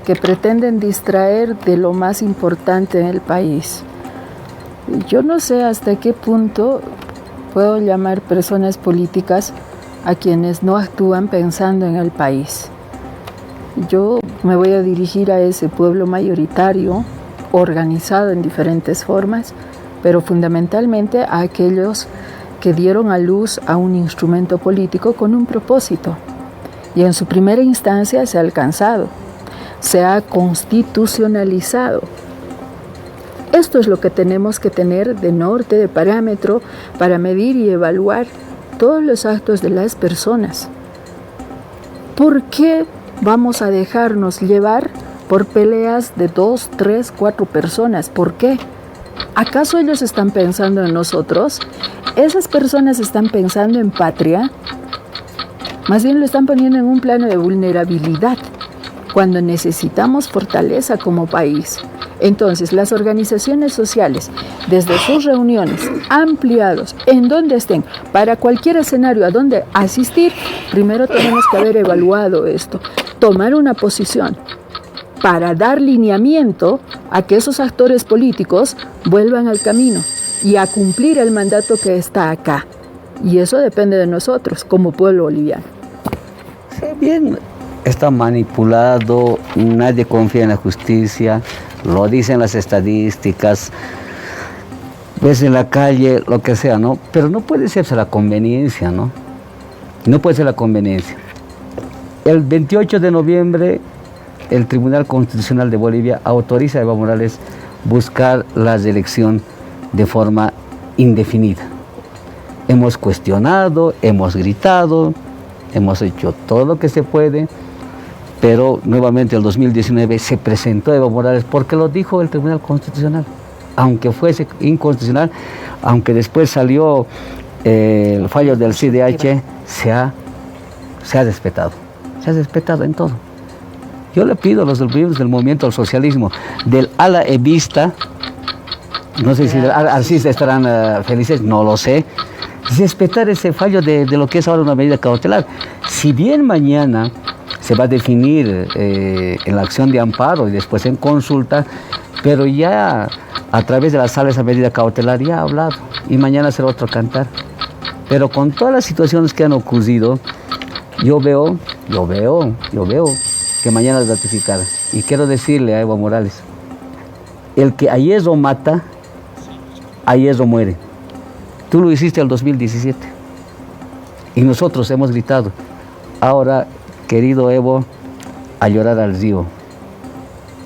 que pretenden distraer de lo más importante en el país? Yo no sé hasta qué punto puedo llamar personas políticas a quienes no actúan pensando en el país. Yo me voy a dirigir a ese pueblo mayoritario, organizado en diferentes formas, pero fundamentalmente a aquellos que dieron a luz a un instrumento político con un propósito. Y en su primera instancia se ha alcanzado, se ha constitucionalizado. Esto es lo que tenemos que tener de norte, de parámetro, para medir y evaluar todos los actos de las personas. ¿Por qué vamos a dejarnos llevar por peleas de 2, 3, 4 personas? ¿Por qué? ¿Acaso ellos están pensando en nosotros? ¿Esas personas están pensando en patria? Más bien lo están poniendo en un plano de vulnerabilidad, cuando necesitamos fortaleza como país. Entonces, las organizaciones sociales, desde sus reuniones, ampliados, en donde estén, para cualquier escenario a donde asistir, primero tenemos que haber evaluado esto, tomar una posición para dar lineamiento a que esos actores políticos vuelvan al camino y a cumplir el mandato que está acá. Y eso depende de nosotros, como pueblo boliviano. Sí, bien, está manipulado, nadie confía en la justicia, lo dicen las estadísticas, ves en la calle, lo que sea, ¿no? Pero no puede serse la conveniencia, ¿no? No puede ser la conveniencia. El 28 de noviembre, el Tribunal Constitucional de Bolivia autoriza a Evo Morales buscar la reelección de forma indefinida. Hemos cuestionado, hemos gritado, hemos hecho todo lo que se puede, pero nuevamente el 2019 se presentó Evo Morales porque lo dijo el Tribunal Constitucional, aunque fuese inconstitucional, aunque después salió el fallo del CIDH, se ha respetado en todo. Yo le pido a los miembros del movimiento al socialismo, del ala evista, no sé si del ala alcista estarán felices, no lo sé, respetar ese fallo de lo que es ahora una medida cautelar. Si bien mañana se va a definir en la acción de amparo y después en consulta, pero ya a través de la sala esa medida cautelar ya ha hablado y mañana será otro cantar. Pero con todas las situaciones que han ocurrido, yo veo que mañana es ratificada. Y quiero decirle a Evo Morales, el que a hierro mata, a hierro muere. Tú lo hiciste en el 2017 y nosotros hemos gritado. Ahora, querido Evo, a llorar al río,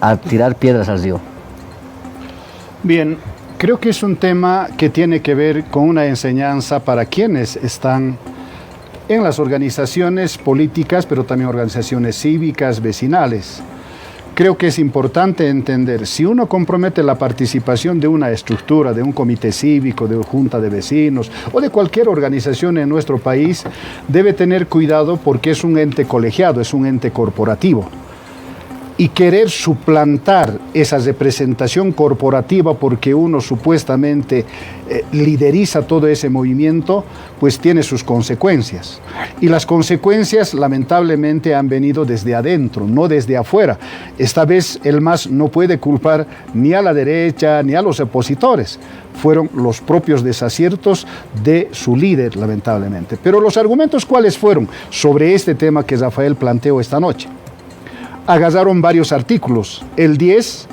a tirar piedras al río. Bien, creo que es un tema que tiene que ver con una enseñanza para quienes están en las organizaciones políticas, pero también organizaciones cívicas, vecinales. Creo que es importante entender, si uno compromete la participación de una estructura, de un comité cívico, de una junta de vecinos o de cualquier organización en nuestro país, debe tener cuidado porque es un ente colegiado, es un ente corporativo. Y querer suplantar esa representación corporativa porque uno supuestamente lideriza todo ese movimiento, pues tiene sus consecuencias. Y las consecuencias lamentablemente han venido desde adentro, no desde afuera. Esta vez el MAS no puede culpar ni a la derecha ni a los opositores. Fueron los propios desaciertos de su líder, lamentablemente. Pero los argumentos, ¿cuáles fueron sobre este tema que Rafael planteó esta noche? Agarraron varios artículos. El 10,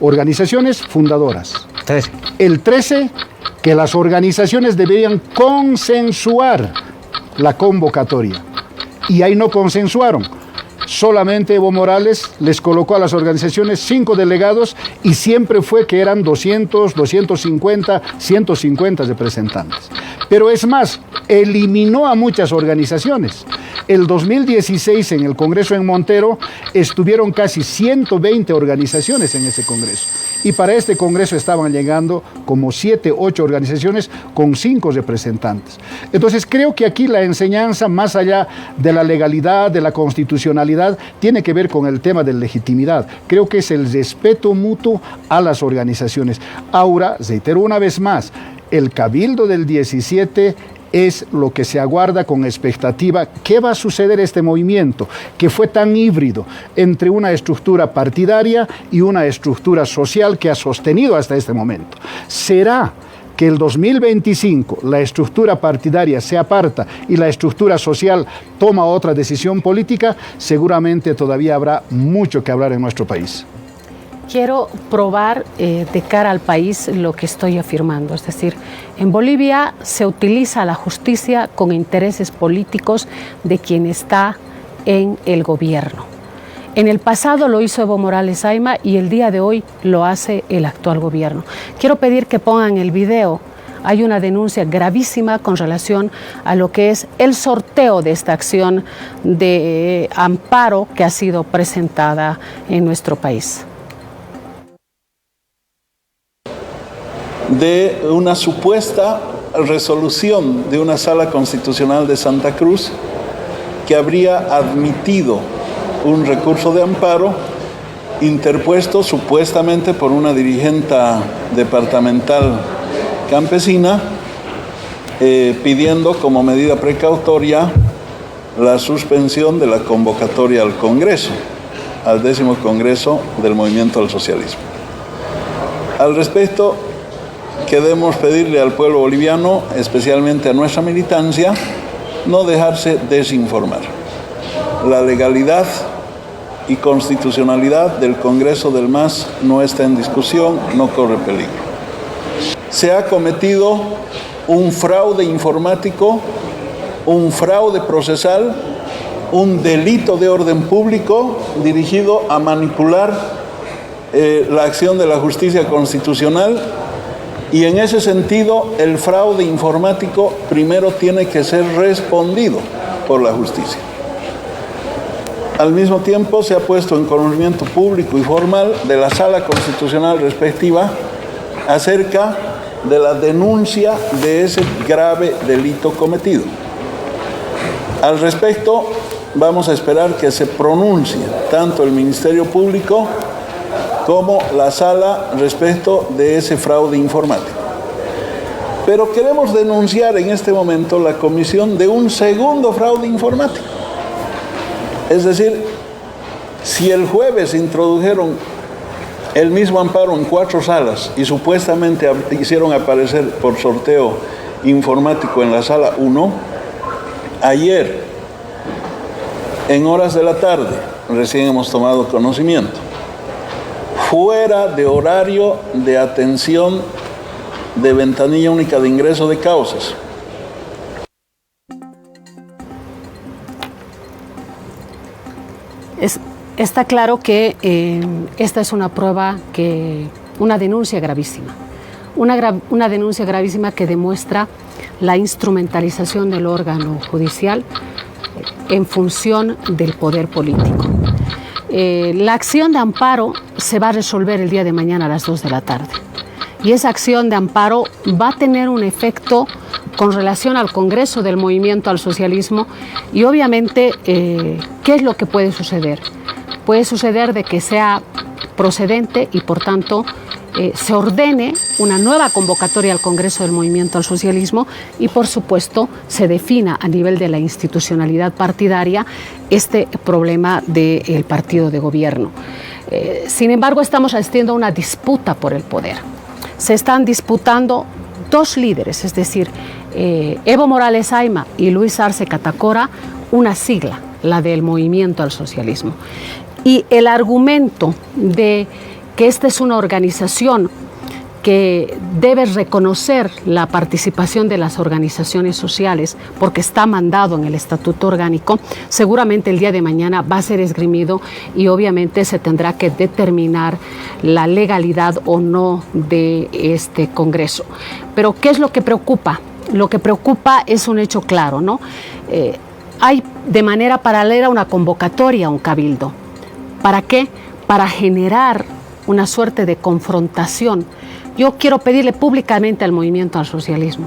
organizaciones fundadoras. 13. El 13, que las organizaciones deberían consensuar la convocatoria. Y ahí no consensuaron. Solamente Evo Morales les colocó a las organizaciones 5 delegados y siempre fue que eran 200, 250, 150 representantes. Pero es más, eliminó a muchas organizaciones. El 2016 en el Congreso en Montero estuvieron casi 120 organizaciones en ese Congreso. Y para este Congreso estaban llegando como 7, 8 organizaciones con 5 representantes. Entonces creo que aquí la enseñanza, más allá de la legalidad, de la constitucionalidad, tiene que ver con el tema de legitimidad. Creo que es el respeto mutuo a las organizaciones. Ahora, reitero una vez más, el Cabildo del 17 es lo que se aguarda con expectativa. ¿Qué va a suceder este movimiento que fue tan híbrido entre una estructura partidaria y una estructura social que ha sostenido hasta este momento? ¿Será que el 2025 la estructura partidaria se aparta y la estructura social toma otra decisión política? Seguramente todavía habrá mucho que hablar en nuestro país. Quiero probar de cara al país lo que estoy afirmando. Es decir, en Bolivia se utiliza la justicia con intereses políticos de quien está en el gobierno. En el pasado lo hizo Evo Morales Ayma y el día de hoy lo hace el actual gobierno. Quiero pedir que pongan el video. Hay una denuncia gravísima con relación a lo que es el sorteo de esta acción de amparo que ha sido presentada en nuestro país. De una supuesta resolución de una sala constitucional de Santa Cruz que habría admitido un recurso de amparo interpuesto supuestamente por una dirigente departamental campesina pidiendo como medida precautoria la suspensión de la convocatoria al Congreso, al 10º Congreso del Movimiento al Socialismo. Al respecto, queremos pedirle al pueblo boliviano, especialmente a nuestra militancia, no dejarse desinformar. La legalidad y constitucionalidad del Congreso del MAS no está en discusión, no corre peligro. Se ha cometido un fraude informático, un fraude procesal, un delito de orden público dirigido a manipular la acción de la justicia constitucional. Y en ese sentido, el fraude informático primero tiene que ser respondido por la justicia. Al mismo tiempo, se ha puesto en conocimiento público y formal de la Sala Constitucional respectiva acerca de la denuncia de ese grave delito cometido. Al respecto, vamos a esperar que se pronuncie tanto el Ministerio Público como la sala respecto de ese fraude informático. Pero queremos denunciar en este momento la comisión de un segundo fraude informático. Es decir, si el jueves introdujeron el mismo amparo en 4 salas y supuestamente hicieron aparecer por sorteo informático en la sala 1, ayer, en horas de la tarde, recién hemos tomado conocimiento, fuera de horario de atención de ventanilla única de ingreso de causas. Está claro que esta es una prueba, una denuncia gravísima. Una denuncia gravísima que demuestra la instrumentalización del órgano judicial en función del poder político. La acción de amparo se va a resolver el día de mañana a las 2 de la tarde. Y esa acción de amparo va a tener un efecto con relación al Congreso del Movimiento al Socialismo y obviamente, ¿qué es lo que puede suceder? Puede suceder de que sea procedente y por tanto se ordene una nueva convocatoria al Congreso del Movimiento al Socialismo y por supuesto se defina a nivel de la institucionalidad partidaria este problema del partido de gobierno. Sin embargo, estamos asistiendo a una disputa por el poder. Se están disputando 2 líderes, es decir, Evo Morales Ayma y Luis Arce Catacora, una sigla, la del Movimiento al Socialismo. Y el argumento de que esta es una organización que debe reconocer la participación de las organizaciones sociales porque está mandado en el Estatuto Orgánico, seguramente el día de mañana va a ser esgrimido y obviamente se tendrá que determinar la legalidad o no de este Congreso. Pero ¿qué es lo que preocupa? Lo que preocupa es un hecho claro, ¿no? Hay de manera paralela una convocatoria a un cabildo. ¿Para qué? Para generar una suerte de confrontación. Yo quiero pedirle públicamente al Movimiento al Socialismo,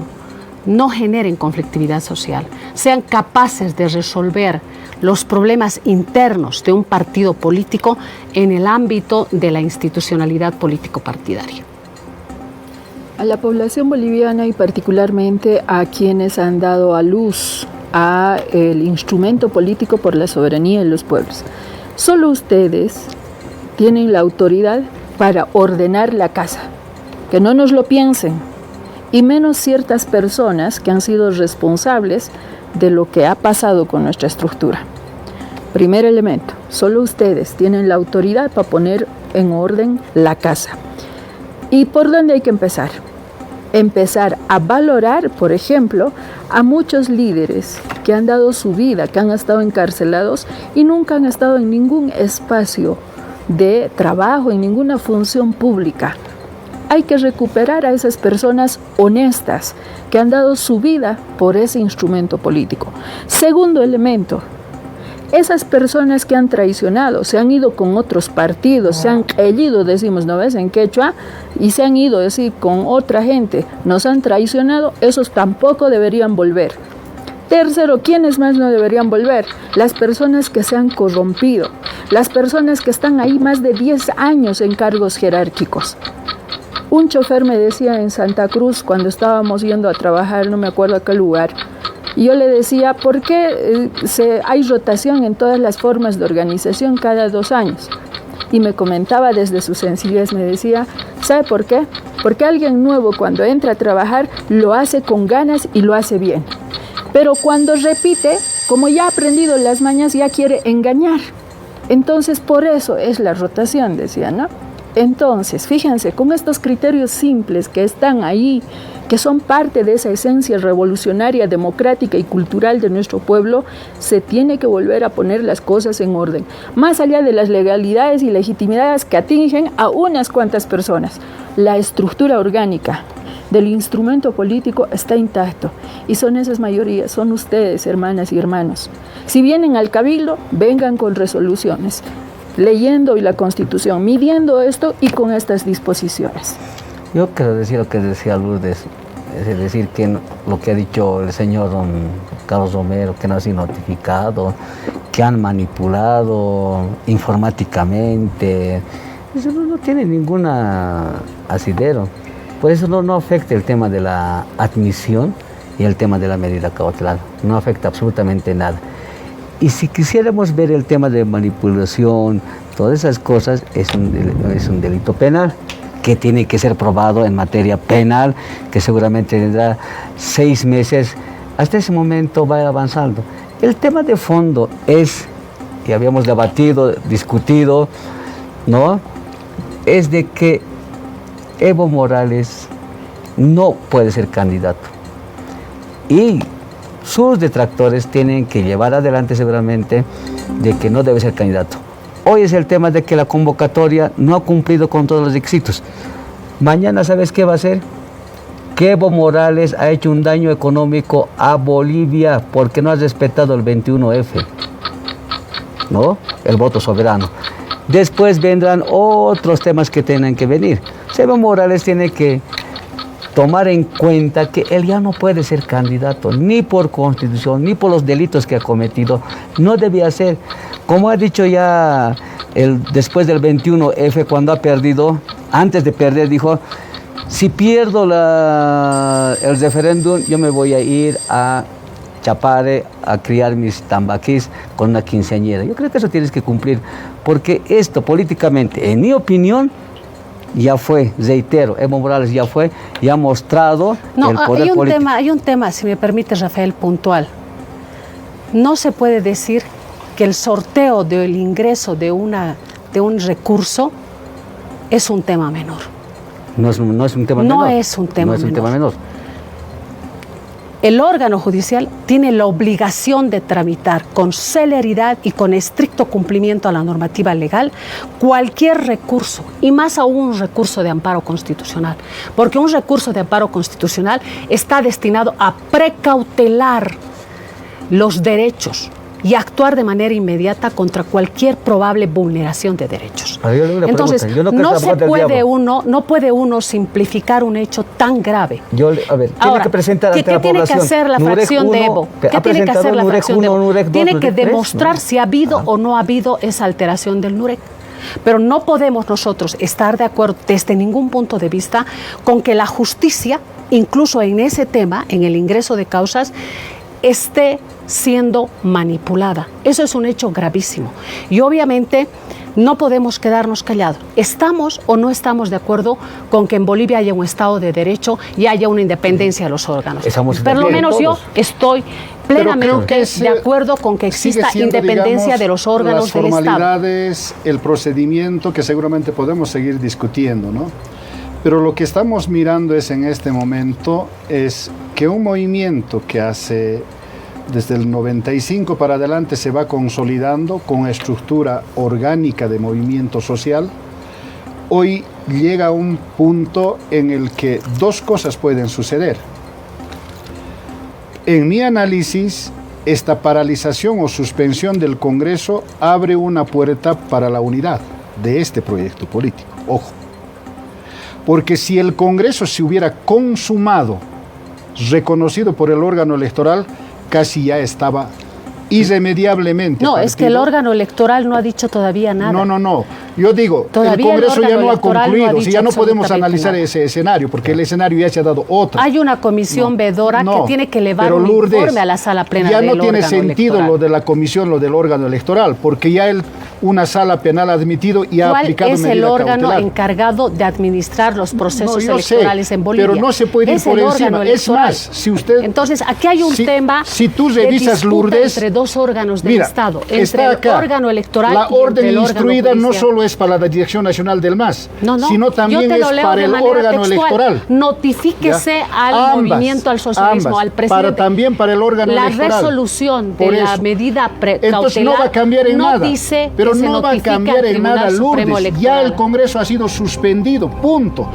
no generen conflictividad social, sean capaces de resolver los problemas internos de un partido político en el ámbito de la institucionalidad político-partidaria. A la población boliviana y particularmente a quienes han dado a luz a el instrumento político por la soberanía de los pueblos. Solo ustedes tienen la autoridad para ordenar la casa, que no nos lo piensen, y menos ciertas personas que han sido responsables de lo que ha pasado con nuestra estructura. Primer elemento, solo ustedes tienen la autoridad para poner en orden la casa. ¿Y por dónde hay que empezar? Empezar a valorar, por ejemplo, a muchos líderes que han dado su vida, que han estado encarcelados y nunca han estado en ningún espacio de trabajo, en ninguna función pública. Hay que recuperar a esas personas honestas que han dado su vida por ese instrumento político. Segundo elemento, esas personas que han traicionado, se han ido con otros partidos, se han ido, decimos, ¿no ves?, en quechua, y se han ido, decir, con otra gente, nos han traicionado, esos tampoco deberían volver. Tercero, ¿quiénes más no deberían volver? Las personas que se han corrompido, las personas que están ahí más de 10 años en cargos jerárquicos. Un chofer me decía en Santa Cruz, cuando estábamos yendo a trabajar, no me acuerdo a qué lugar, y yo le decía, ¿por qué hay rotación en todas las formas de organización cada 2 años? Y me comentaba desde su sencillez, me decía, ¿sabe por qué? Porque alguien nuevo cuando entra a trabajar lo hace con ganas y lo hace bien. Pero cuando repite, como ya ha aprendido las mañas, ya quiere engañar. Entonces, por eso es la rotación, decía, ¿no? Entonces, fíjense, con estos criterios simples que están ahí, que son parte de esa esencia revolucionaria, democrática y cultural de nuestro pueblo, se tiene que volver a poner las cosas en orden, más allá de las legalidades y legitimidades que atingen a unas cuantas personas. La estructura orgánica del instrumento político está intacto y son esas mayorías, son ustedes, hermanas y hermanos. Si vienen al cabildo, vengan con resoluciones, leyendo la Constitución, midiendo esto y con estas disposiciones. Yo quiero decir lo que decía Lourdes, es decir, que lo que ha dicho el señor don Carlos Romero, que no ha sido notificado, que han manipulado informáticamente, eso no tiene ningún asidero. Por eso no afecta el tema de la admisión y el tema de la medida cautelar, no afecta absolutamente nada. Y si quisiéramos ver el tema de manipulación, todas esas cosas, es un delito penal que tiene que ser probado en materia penal, que seguramente tendrá 6 meses. Hasta ese momento va avanzando. El tema de fondo es, y habíamos debatido, discutido, ¿no?, es de que Evo Morales no puede ser candidato. Y sus detractores tienen que llevar adelante seguramente de que no debe ser candidato. Hoy es el tema de que la convocatoria no ha cumplido con todos los requisitos. Mañana, ¿sabes qué va a ser? Que Evo Morales ha hecho un daño económico a Bolivia porque no ha respetado el 21F, ¿no?, el voto soberano. Después vendrán otros temas que tienen que venir. Evo Morales tiene que tomar en cuenta que él ya no puede ser candidato, ni por constitución, ni por los delitos que ha cometido. No debía ser. Como ha dicho ya después del 21F, cuando ha perdido, antes de perder, dijo, si pierdo el referéndum, yo me voy a ir a Chapare a criar mis tambaquís con una quinceañera. Yo creo que eso tienes que cumplir, porque esto políticamente, en mi opinión, ya fue, reitero, Evo Morales ya fue, ya ha mostrado el poder político. Hay un tema, si me permite, Rafael, puntual. No se puede decir que el sorteo del ingreso de un recurso es un tema menor. No es un tema menor. No es un tema menor. No es un tema menor. El órgano judicial tiene la obligación de tramitar con celeridad y con estricto cumplimiento a la normativa legal cualquier recurso, y más aún un recurso de amparo constitucional, porque un recurso de amparo constitucional está destinado a precautelar los derechos y actuar de manera inmediata contra cualquier probable vulneración de derechos. Entonces, no puede uno simplificar un hecho tan grave. Tiene que presentar ante la población. ¿Qué tiene que hacer la fracción de Evo? ¿Qué tiene que hacer la fracción de Evo? Tiene que demostrar si ha habido o no ha habido esa alteración del NUREC. pero no podemos nosotros estar de acuerdo desde ningún punto de vista con que la justicia, incluso en ese tema, en el ingreso de causas, esté siendo manipulada. Eso es un hecho gravísimo. Y obviamente no podemos quedarnos callados. ¿Estamos o no estamos de acuerdo con que en Bolivia haya un Estado de Derecho y haya una independencia de los órganos? Pero lo menos todos. Yo estoy plenamente de acuerdo con que exista independencia, digamos, de los órganos del Estado. Las formalidades, el procedimiento que seguramente podemos seguir discutiendo, ¿no? Pero lo que estamos mirando es en este momento es que un movimiento que hace desde el 95 para adelante se va consolidando con estructura orgánica de movimiento social, hoy llega a un punto en el que dos cosas pueden suceder. En mi análisis, esta paralización o suspensión del Congreso abre una puerta para la unidad de este proyecto político. Ojo. Porque si el Congreso se hubiera consumado, reconocido por el órgano electoral, casi ya estaba irremediablemente. No, es que el órgano electoral no ha dicho todavía nada. No. Yo digo, todavía el Congreso ya no ha concluido, si ya no podemos analizar ese escenario, porque el escenario ya se ha dado otro. Hay una comisión vedora que tiene que elevar un informe a la sala plena del órgano electoral. Ya no tiene sentido lo de la comisión, lo del órgano electoral, porque ya una sala penal ha admitido y ha aplicado medida cautelar. ¿Cuál es el órgano encargado de administrar los procesos electorales en Bolivia? Pero no se puede ir por encima. Es más, si usted... Entonces, aquí hay un tema si tú revisas, Lourdes, entre dos órganos del Estado, entre el órgano electoral la orden instruida no solo es para la Dirección Nacional del MAS, sino también es para el órgano electoral. Notifíquese al movimiento, al socialismo, al presidente. También para el órgano electoral. La resolución de la medida cautelar entonces no va a cambiar en nada. Dice pero no va a cambiar en nada, Lourdes. Ya el Congreso ha sido suspendido, punto.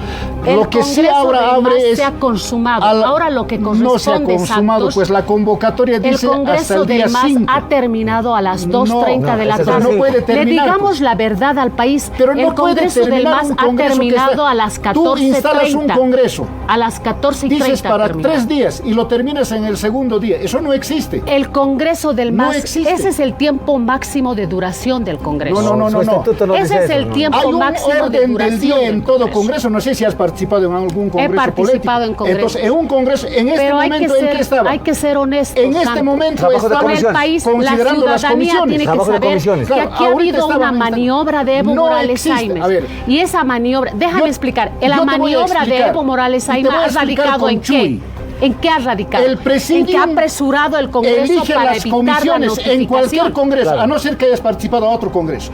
Lo que sí ahora abre es... se ha consumado. Ahora lo que corresponde no se ha consumado, pues la convocatoria dice hasta el día 5. Ha terminado a las 2:30 de la tarde. No puede terminar, le digamos la verdad al país. Pero no el Congreso del MAS ha terminado a las 14:30. Tú instalas un Congreso. A las 14:30. Dices para 3 días y lo terminas en el segundo día. Eso no existe. El Congreso del MAS, ese es el tiempo máximo de duración del Congreso. No. Ese es el tiempo máximo de duración del día en todo Congreso. No sé si has participado en algún Congreso político. He participado en Congresos. Entonces, en un Congreso, en este momento, ¿en qué estaba? Hay que ser honestos. En este momento estaba el país, la ciudadanía tiene que saber que aquí ha habido una maniobra de Evo Morales Saime. Y esa maniobra, déjame explicar, la maniobra de Evo Morales Saime ha radicado en qué. ¿En qué ha radicado? El presidium en que ha apresurado el Congreso para las evitar comisiones la en cualquier Congreso, a no ser que hayas participado a otro Congreso.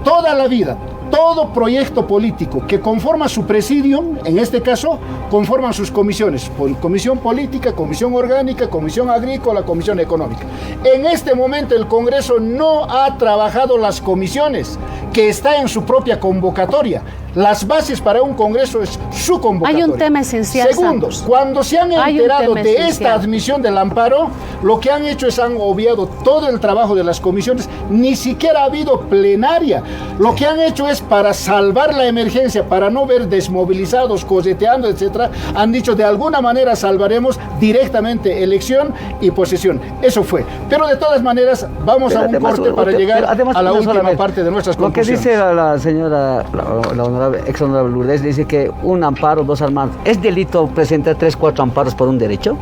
Toda la vida, todo proyecto político que conforma su presidium, en este caso, conforman sus comisiones, comisión política, comisión orgánica, comisión agrícola, comisión económica. En este momento el Congreso no ha trabajado las comisiones, que está en su propia convocatoria. Las bases para un Congreso es su convocatoria. Hay un tema esencial. Segundo, cuando se han enterado de esta admisión del amparo, lo que han hecho es han obviado todo el trabajo de las comisiones, ni siquiera ha habido plenaria. Lo que han hecho es para salvar la emergencia, para no ver desmovilizados, coseteando, etcétera, han dicho de alguna manera salvaremos directamente elección y posesión. Eso fue. Pero de todas maneras, vamos a un corte para llegar a la última parte de nuestras conclusiones. Lo que dice la señora, la ex honorable Lourdes, dice que un amparo, 2 amparos. ¿Es delito presentar 3, 4 amparos por un derecho?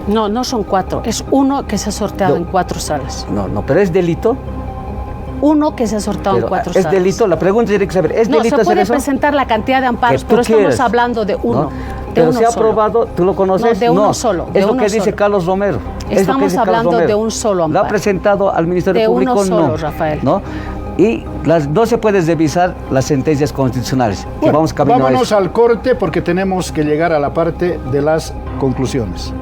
No son 4. Es uno que se ha sorteado en 4 salas. No, pero ¿es delito? Uno que se ha sorteado en 4 salas. ¿Es delito? La pregunta tiene que saber, ¿es delito hacer eso? No, se puede presentar la cantidad de amparos, pero estamos hablando de uno. ¿No? Pero se ha aprobado, ¿tú lo conoces? No, de uno solo. Es lo que dice Carlos Romero. Estamos hablando de un solo amparo. ¿Lo ha presentado al Ministerio Público? De uno solo, Rafael. ¿No? Y no se puede revisar las sentencias constitucionales. Bueno, vámonos al corte porque tenemos que llegar a la parte de las conclusiones.